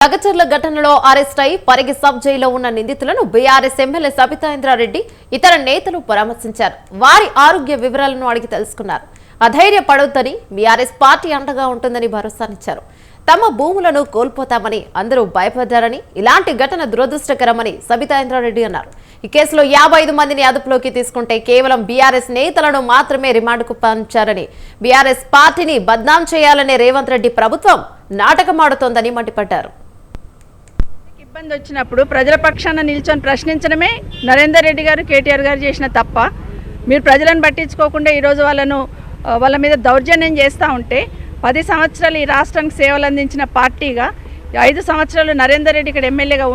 లగచర్ల ఘటనలో అరెస్ట్ అయి పరిగి సబ్ జైల్లో ఉన్న నిందితులను బీఆర్ఎస్ ఎమ్మెల్యే సబితా ఇంద్రారెడ్డి ఇతర నేతలు పరామర్శించారు. వారి ఆరోగ్య వివరాలను అడిగి తెలుసుకున్నారు. అధైర్యపడొద్దని బీఆర్ఎస్ పార్టీ అండగా ఉంటుందని భరోసానిచ్చారు. తమ భూములను కోల్పోతామని అందరూ భయపడ్డారని, ఇలాంటి ఘటన దురదృష్టకరమని సబితా ఇంద్రారెడ్డి అన్నారు. ఈ కేసులో 55 మందిని అదుపులోకి తీసుకుంటే కేవలం బీఆర్ఎస్ నేతలను మాత్రమే రిమాండ్కు పంపించారని, బీఆర్ఎస్ పార్టీని బద్నాం చేయాలనే రేవంత్ రెడ్డి ప్రభుత్వం నాటకమాడుతోందని మండిపడ్డారు. ఇబ్బంది వచ్చినప్పుడు ప్రజల పక్షాన నిల్చొని ప్రశ్నించడమే నరేందర్ రెడ్డి గారు, కేటీఆర్ గారు చేసిన తప్ప. మీరు ప్రజలను పట్టించుకోకుండా ఈరోజు వాళ్ళ మీద దౌర్జన్యం చేస్తూ ఉంటే 10 సంవత్సరాలు ఈ రాష్ట్రానికి సేవలు అందించిన పార్టీగా 5 సంవత్సరాలు నరేందర్ రెడ్డి ఇక్కడ ఎమ్మెల్యేగా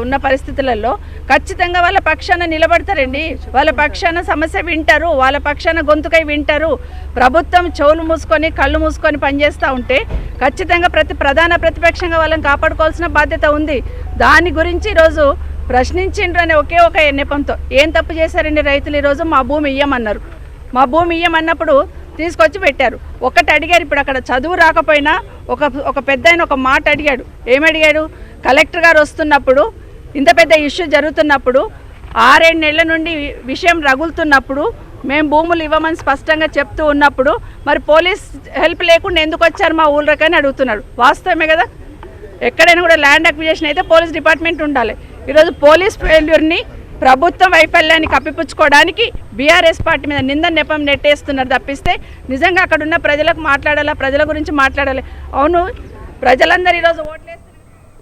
ఉన్న పరిస్థితులలో ఖచ్చితంగా వాళ్ళ పక్షాన నిలబడతారండి. వాళ్ళ పక్షాన సమస్య వింటారు, వాళ్ళ పక్షాన గొంతుకై వింటారు. ప్రభుత్వం చెవులు మూసుకొని కళ్ళు మూసుకొని పనిచేస్తూ ఉంటే ఖచ్చితంగా ప్రధాన ప్రతిపక్షంగా వాళ్ళని కాపాడుకోవాల్సిన బాధ్యత ఉంది. దాని గురించి ఈరోజు ప్రశ్నించిండ్రు అనే ఒకే ఒక నెపంతో ఏం తప్పు చేశారండి రైతులు? ఈరోజు మా భూమి ఇయ్యమన్నారు. మా భూమి ఇయ్యమన్నప్పుడు తీసుకొచ్చి పెట్టారు. ఒకటి అడిగారు, ఇప్పుడు అక్కడ చదువు రాకపోయినా ఒక పెద్ద ఆయన ఒక మాట అడిగాడు. ఏమడిగాడు? కలెక్టర్ గారు వస్తున్నప్పుడు, ఇంత పెద్ద ఇష్యూ జరుగుతున్నప్పుడు, 6-7 నెలల నుండి విషయం రగులుతున్నప్పుడు, మేము భూములు ఇవ్వమని స్పష్టంగా చెప్తూ ఉన్నప్పుడు మరి పోలీస్ హెల్ప్ లేకుండా ఎందుకు వచ్చారు మా ఊళ్ళకని అడుగుతున్నాడు. వాస్తవమే కదా? ఎక్కడైనా కూడా ల్యాండ్ అక్విజిషన్ అయితే పోలీస్ డిపార్ట్మెంట్ ఉండాలి. ఈరోజు పోలీస్ ఫెయిల్యూర్ని, ప్రభుత్వం వైఫల్యాన్ని కప్పిపుచ్చుకోవడానికి బీఆర్ఎస్ పార్టీ మీద నింద నెపం నెట్టేస్తున్నారు తప్పిస్తే నిజంగా అక్కడ ఉన్న ప్రజలకు మాట్లాడాలా, ప్రజల గురించి మాట్లాడాలి. అవును, ప్రజలందరూ ఈరోజు ఓట్లు